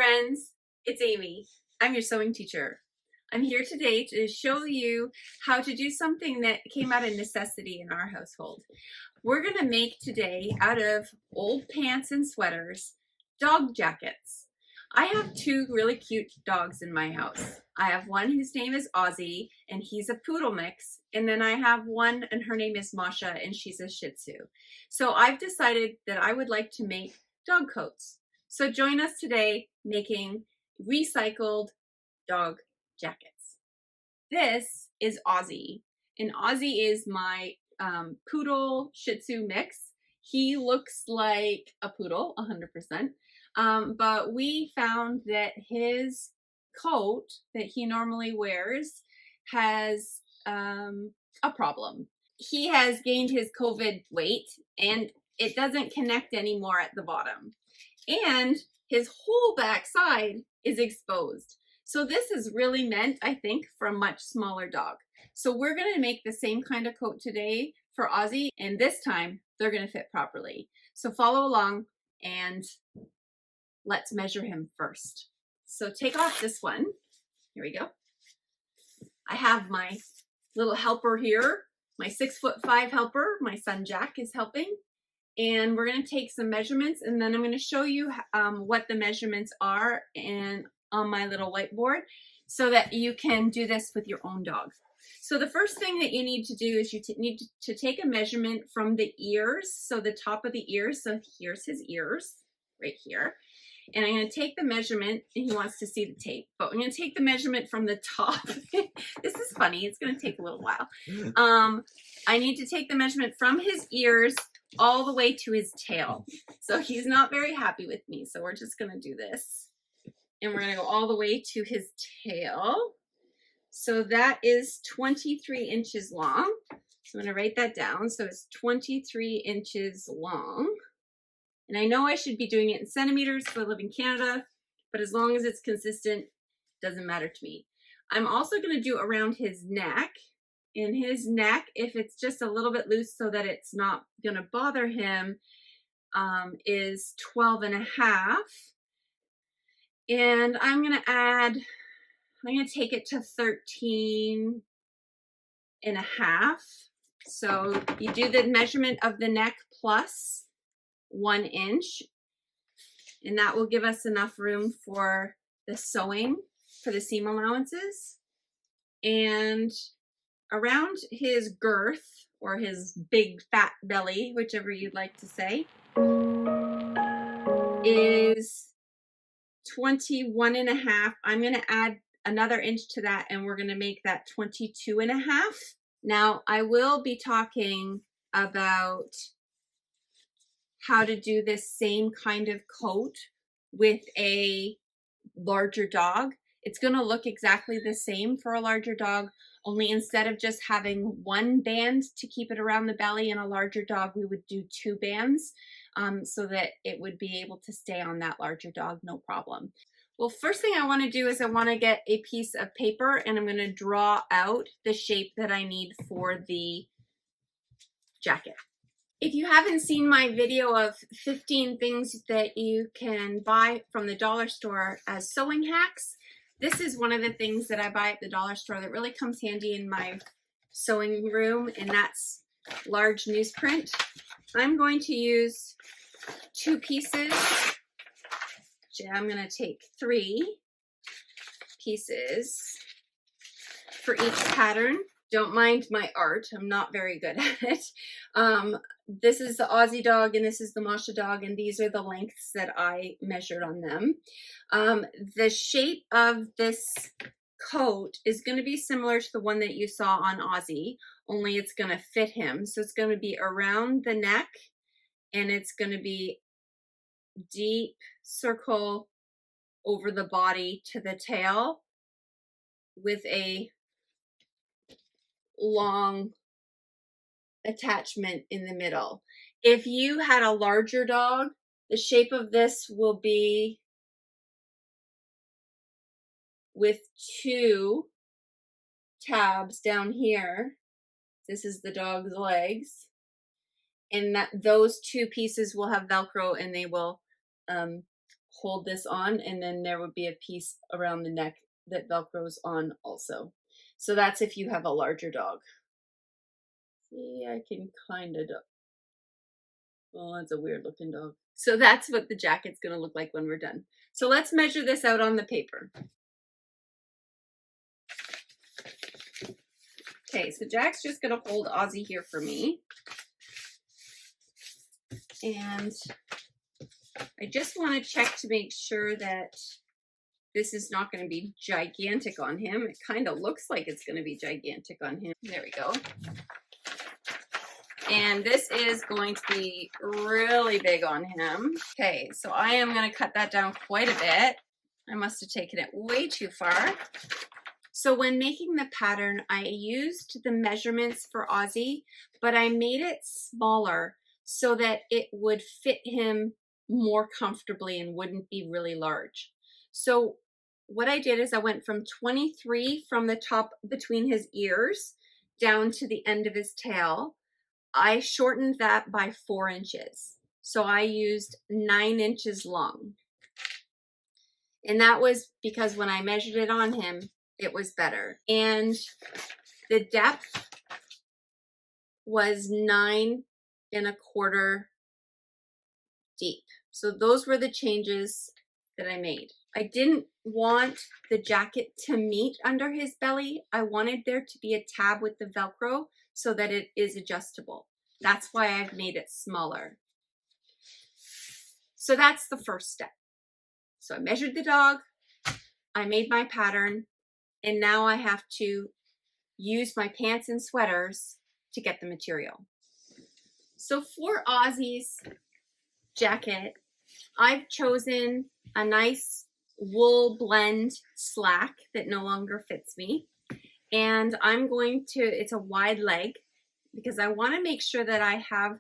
friends, it's Amy. I'm your sewing teacher. I'm here today to show you how to do something that came out of necessity in our household. We're going to make today, out of old pants and sweaters, dog jackets. I have two really cute dogs in my house. I have one whose name is Ozzy, and he's a poodle mix. And then I have one, and her name is Masha, and she's a Shih Tzu. So I've decided that I would like to make dog coats. So join us today making recycled dog jackets. This is Ozzy, and Ozzy is my poodle Shih Tzu mix. He looks like a poodle, 100%. But we found that his coat that he normally wears has a problem. He has gained his COVID weight and it doesn't connect anymore at the bottom. And his whole backside is exposed. So this is really meant, I think, for a much smaller dog. So we're going to make the same kind of coat today for Ozzy, and this time they're going to fit properly. So follow along and let's measure him first. So take off this one. Here we go. I have my little helper here, my 6'5" helper. My son Jack is helping. And we're going to take some measurements, and then I'm going to show you what the measurements are and on my little whiteboard so that you can do this with your own dog. So the first thing that you need to do is you need to take a measurement from the ears, so the top of the ears. So here's his ears right here. And I'm going to take the measurement, and he wants to see the tape, but I'm going to take the measurement from the top. This is funny. It's going to take a little while. I need to take the measurement from his ears all the way to his tail. So he's not very happy with me. So we're just going to do this. And we're going to go all the way to his tail. So that is 23 inches long. So I'm going to write that down. So it's 23 inches long. And I know I should be doing it in centimeters because I live in Canada, but as long as it's consistent, doesn't matter to me. I'm also going to do around his neck. In his neck, if it's just a little bit loose so that it's not going to bother him, is 12 and a half. And I'm going to take it to 13 and a half. So you do the measurement of the neck plus 1 inch, and that will give us enough room for the sewing, for the seam allowances. And around his girth, or his big fat belly, whichever you'd like to say, is 21 and a half. I'm going to add another inch to that, and we're going to make that 22 and a half. Now, I will be talking about how to do this same kind of coat with a larger dog. It's going to look exactly the same for a larger dog, only instead of just having one band to keep it around the belly in a larger dog, we would do 2 bands so that it would be able to stay on that larger dog, no problem. Well, first thing I want to do is I want to get a piece of paper, and I'm going to draw out the shape that I need for the jacket. If you haven't seen my video of 15 things that you can buy from the dollar store as sewing hacks, this is one of the things that I buy at the dollar store that really comes handy in my sewing room, and that's large newsprint. I'm going to use 2 pieces. I'm going to take 3 pieces for each pattern. Don't mind my art. I'm not very good at it. This is the Aussie dog, and this is the Masha dog, and these are the lengths that I measured on them. The shape of this coat is going to be similar to the one that you saw on Aussie, only it's going to fit him. So it's going to be around the neck, and it's going to be deep circle over the body to the tail with a long attachment in the middle. If you had a larger dog, the shape of this will be with 2 tabs down here. This is the dog's legs, and that those 2 pieces will have Velcro, and they will hold this on, and then there would be a piece around the neck that Velcros on also. So that's if you have a larger dog. See, I can kind of, oh, that's a weird looking dog. So that's what the jacket's gonna look like when we're done. So let's measure this out on the paper. Okay, so Jack's just gonna hold Ozzy here for me. And I just wanna check to make sure that this is not gonna be gigantic on him. It kind of looks like it's gonna be gigantic on him. There we go. And this is going to be really big on him. Okay, so I am gonna cut that down quite a bit. I must have taken it way too far. So when making the pattern, I used the measurements for Ozzy, but I made it smaller so that it would fit him more comfortably and wouldn't be really large. So what I did is I went from 23 from the top between his ears down to the end of his tail. I shortened that by 4 inches. So I used 9 inches long. And that was because when I measured it on him, it was better. And the depth was 9 1/4 deep. So those were the changes that I made. I didn't want the jacket to meet under his belly. I wanted there to be a tab with the Velcro so that it is adjustable. That's why I've made it smaller. So that's the first step. So I measured the dog, I made my pattern, and now I have to use my pants and sweaters to get the material. So for Ozzy's jacket, I've chosen a nice wool blend slack that no longer fits me. And I'm going to, it's a wide leg because I want to make sure that I have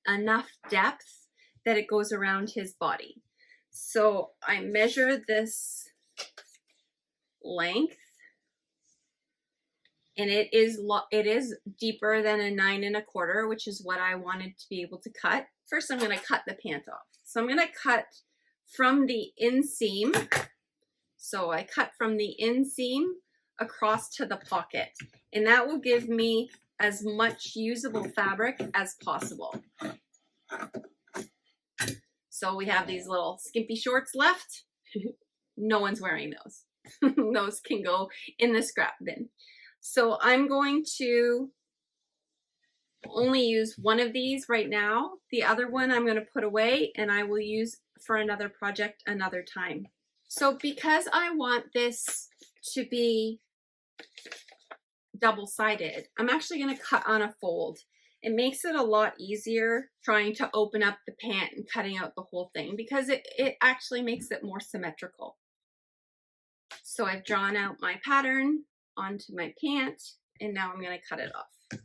enough depth that it goes around his body. So I measure this length, and it is deeper than a 9 1/4, which is what I wanted to be able to cut. First, I'm going to cut the pant off. So I'm going to cut from the inseam. So I cut from the inseam across to the pocket, and that will give me as much usable fabric as possible. So we have these little skimpy shorts left. No one's wearing those. Those can go in the scrap bin. So I'm going to only use one of these right now. The other one I'm going to put away and I will use for another project another time. So because I want this to be double-sided, I'm actually going to cut on a fold. It makes it a lot easier trying to open up the pant and cutting out the whole thing because it actually makes it more symmetrical. So I've drawn out my pattern onto my pant, and now I'm going to cut it off.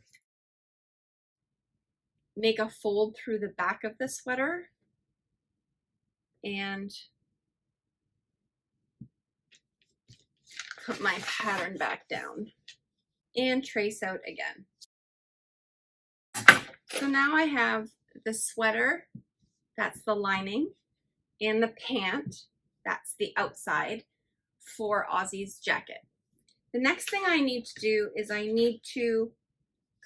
Make a fold through the back of the sweater and put my pattern back down and trace out again. So now I have the sweater, that's the lining, and the pant, that's the outside for Ozzy's jacket. The next thing I need to do is I need to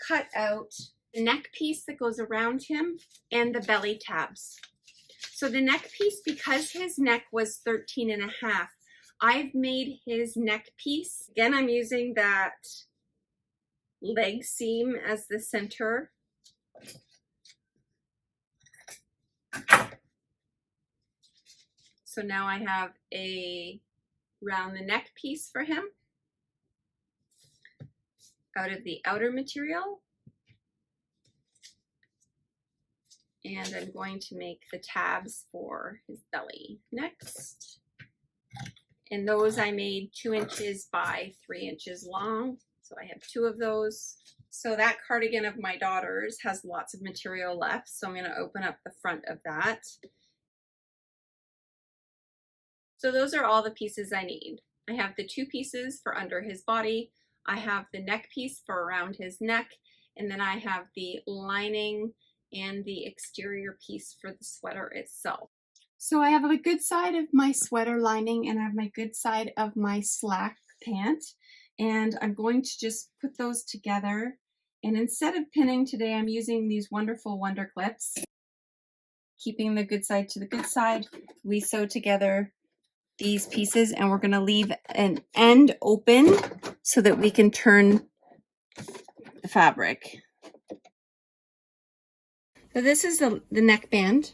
cut out the neck piece that goes around him and the belly tabs. So the neck piece, because his neck was 13 1/2, I've made his neck piece. Again, I'm using that leg seam as the center. So now I have a round the neck piece for him out of the outer material. And I'm going to make the tabs for his belly next. And those I made 2 inches by 3 inches long. So I have 2 of those. So that cardigan of my daughter's has lots of material left. So I'm going to open up the front of that. So those are all the pieces I need. I have the 2 pieces for under his body. I have the neck piece for around his neck. And then I have the lining and the exterior piece for the sweater itself. So I have a good side of my sweater lining and I have my good side of my slack pant. And I'm going to just put those together. And instead of pinning today, I'm using these wonderful Wonder Clips. Keeping the good side to the good side, we sew together these pieces and we're going to leave an end open so that we can turn the fabric. So this is the neckband,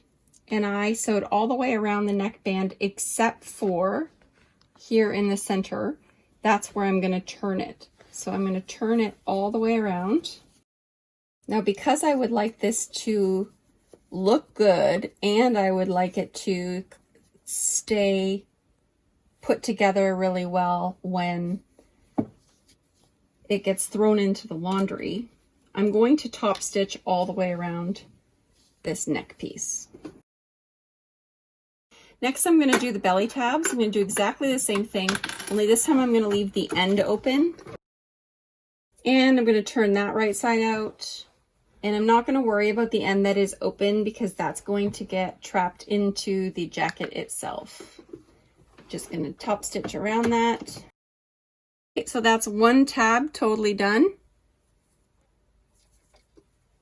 and I sewed all the way around the neckband except for here in the center. That's where I'm going to turn it. So I'm going to turn it all the way around. Now, because I would like this to look good and I would like it to stay put together really well when it gets thrown into the laundry, I'm going to top stitch all the way around this neck piece. Next, I'm going to do the belly tabs. I'm going to do exactly the same thing, only this time I'm going to leave the end open. And I'm going to turn that right side out. And I'm not going to worry about the end that is open because that's going to get trapped into the jacket itself. Just going to top stitch around that. Okay, so that's one tab totally done.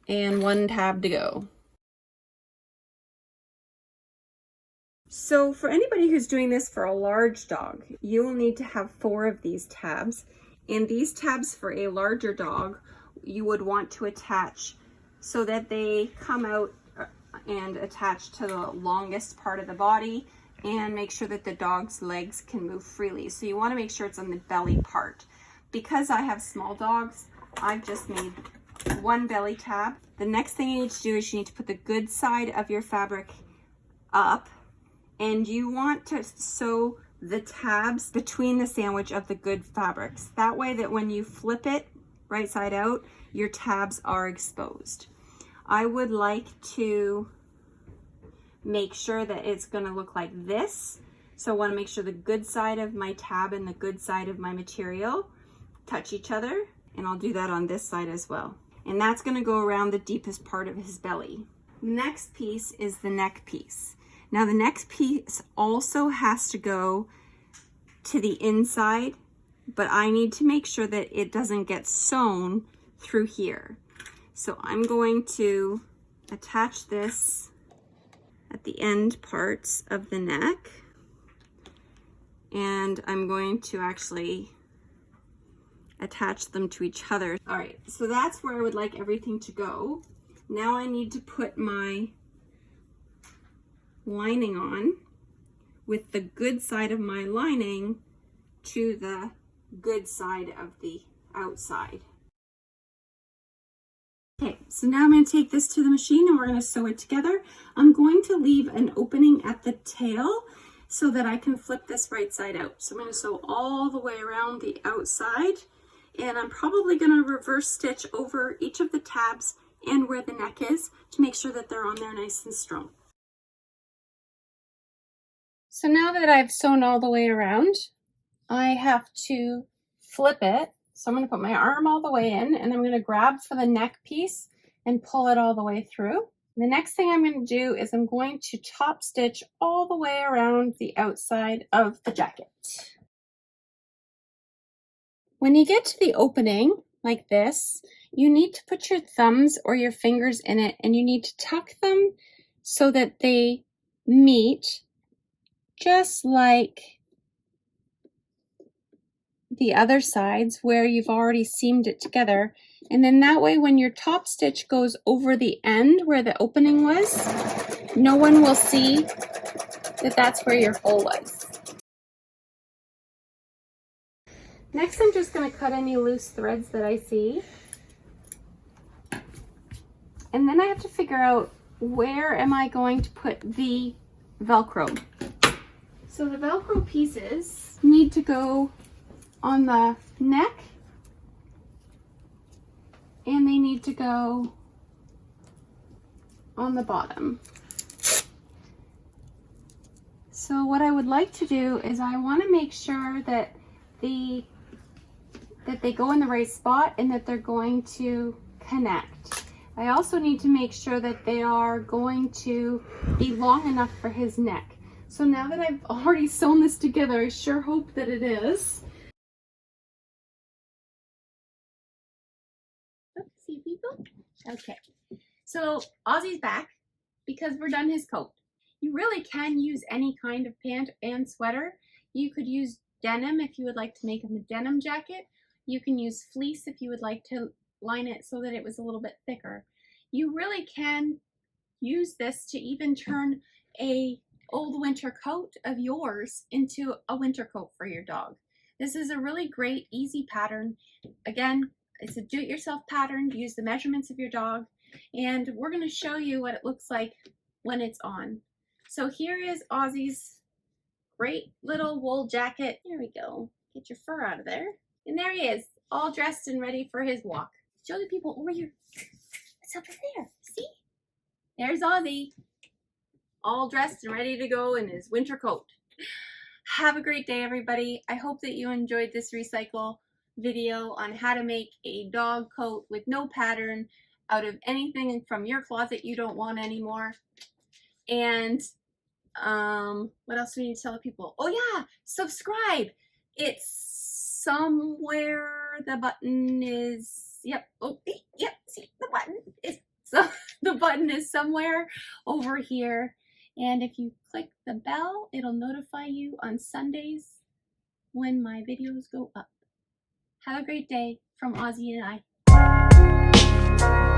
And one tab to go. So for anybody who's doing this for a large dog, you will need to have 4 of these tabs. And these tabs for a larger dog, you would want to attach so that they come out and attach to the longest part of the body and make sure that the dog's legs can move freely. So you want to make sure it's on the belly part. Because I have small dogs, I've just made 1 belly tab. The next thing you need to do is you need to put the good side of your fabric up, and you want to sew the tabs between the sandwich of the good fabrics. That way that when you flip it right side out, your tabs are exposed. I would like to make sure that it's going to look like this. So I want to make sure the good side of my tab and the good side of my material touch each other, and I'll do that on this side as well. And that's going to go around the deepest part of his belly. The next piece is the neck piece. Now the next piece also has to go to the inside, but I need to make sure that it doesn't get sewn through here. So I'm going to attach this at the end parts of the neck, and I'm going to actually attach them to each other. All right, so that's where I would like everything to go. Now I need to put my lining on with the good side of my lining to the good side of the outside. Okay, so now I'm going to take this to the machine and we're going to sew it together. I'm going to leave an opening at the tail so that I can flip this right side out. So I'm going to sew all the way around the outside, and I'm probably going to reverse stitch over each of the tabs and where the neck is to make sure that they're on there nice and strong. So now that I've sewn all the way around, I have to flip it. So I'm going to put my arm all the way in, and I'm going to grab for the neck piece and pull it all the way through. The next thing I'm going to do is I'm going to top stitch all the way around the outside of the jacket. When you get to the opening like this, you need to put your thumbs or your fingers in it, and you need to tuck them so that they meet just like the other sides where you've already seamed it together. And then that way when your top stitch goes over the end where the opening was, no one will see that that's where your hole was. Next, I'm just going to cut any loose threads that I see. And then I have to figure out where am I going to put the Velcro. So the Velcro pieces need to go on the neck, and they need to go on the bottom. So what I would like to do is I want to make sure that they go in the right spot and that they're going to connect. I also need to make sure that they are going to be long enough for his neck. So now that I've already sewn this together, I sure hope that it is. See people? Okay. So Ozzy's back because we're done his coat. You really can use any kind of pant and sweater. You could use denim if you would like to make him a denim jacket. You can use fleece if you would like to line it so that it was a little bit thicker. You really can use this to even turn a old winter coat of yours into a winter coat for your dog. This is a really great, easy pattern. Again, it's a do-it-yourself pattern. Use the measurements of your dog, and we're going to show you what it looks like when it's on. So here is Ozzy's great little wool jacket. Here we go. Get your fur out of there. And there he is, all dressed and ready for his walk. Show the people over here. What's over there? See? There's Ozzy, all dressed and ready to go in his winter coat. Have a great day, everybody. I hope that you enjoyed this recycle video on how to make a dog coat with no pattern out of anything from your closet you don't want anymore. And what else do we need to tell people? Oh yeah, subscribe. It's somewhere. The button is, yep. Oh, yep. See, the button is, so the button is somewhere over here. And if you click the bell, it'll notify you on Sundays when my videos go up. Have a great day from Ozzy and I.